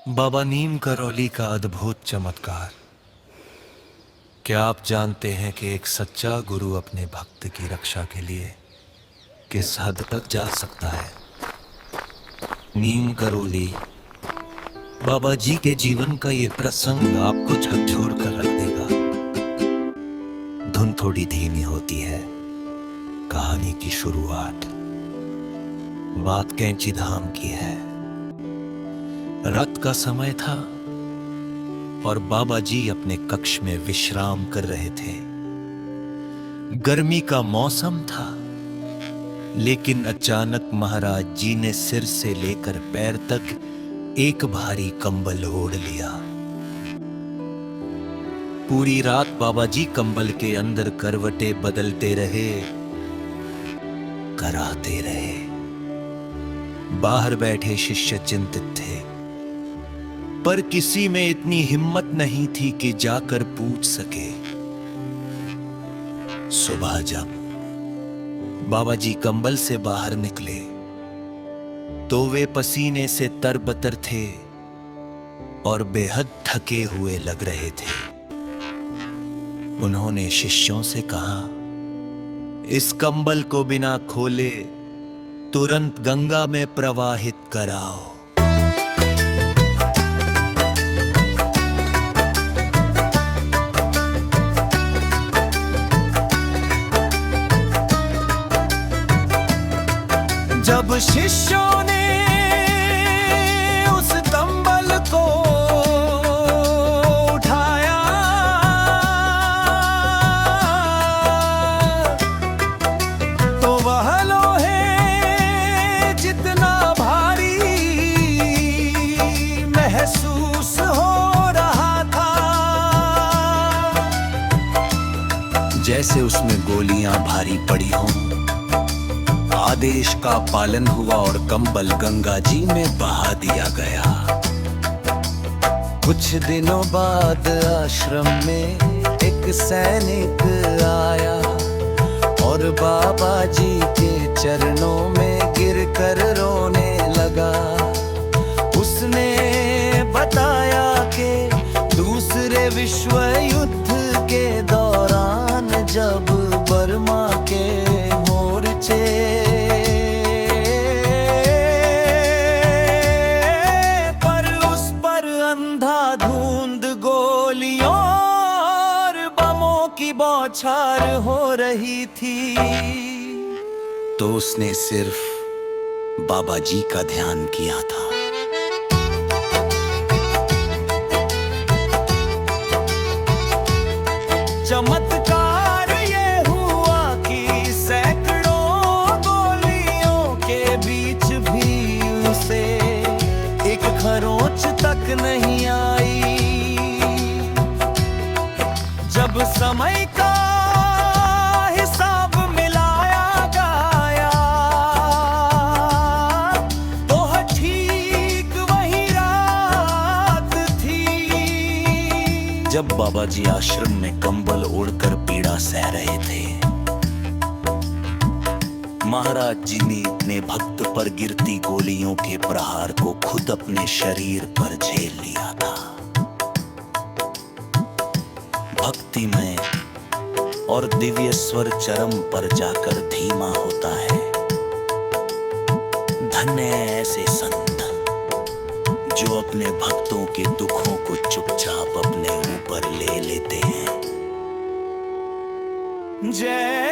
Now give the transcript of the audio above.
बाबा नीम करौली का अद्भुत चमत्कार। क्या आप जानते हैं कि एक सच्चा गुरु अपने भक्त की रक्षा के लिए किस हद तक जा सकता है? नीम करौली बाबा जी के जीवन का ये प्रसंग आपको झकझोर कर रख देगा। धुन थोड़ी धीमी होती है, कहानी की शुरुआत। बात कैंची धाम की है। रात का समय था और बाबा जी अपने कक्ष में विश्राम कर रहे थे। गर्मी का मौसम था, लेकिन अचानक महाराज जी ने सिर से लेकर पैर तक एक भारी कंबल ओढ़ लिया। पूरी रात बाबा जी कंबल के अंदर करवटें बदलते रहे, कराहते रहे। बाहर बैठे शिष्य चिंतित थे, पर किसी में इतनी हिम्मत नहीं थी कि जाकर पूछ सके। सुबह जब बाबा जी कंबल से बाहर निकले तो वे पसीने से तरबतर थे और बेहद थके हुए लग रहे थे। उन्होंने शिष्यों से कहा, इस कंबल को बिना खोले तुरंत गंगा में प्रवाहित कराओ। जब शिष्यों ने उस कंबल को उठाया तो वह लोहे जितना भारी महसूस हो रहा था, जैसे उसमें गोलियां भारी पड़ी हों। आदेश का पालन हुआ और कंबल गंगा जी में बहा दिया गया। कुछ दिनों बाद आश्रम में एक सैनिक आया और बाबा जी के चरणों में गिरकर रोने लगा। उसने बताया कि दूसरे विश्व युद्ध के दौरान जब बर्मा के मोर्चे बौछार हो रही थी, तो उसने सिर्फ बाबा जी का ध्यान किया था। चमत्कार ये हुआ कि सैकड़ों गोलियों के बीच भी उसे एक खरोंच तक नहीं आई। जब समय का हिसाब मिलाया गया तो ठीक वही रात थी जब बाबा जी आश्रम में कंबल ओढ़कर पीड़ा सह रहे थे। महाराज जी ने अपने भक्त पर गिरती गोलियों के प्रहार को खुद अपने शरीर पर झेल लिया था। भक्ति में और दिव्य स्वर चरम पर जाकर धीमा होता है। धन्य है ऐसे संत जो अपने भक्तों के दुखों को चुपचाप अपने ऊपर ले लेते हैं। जय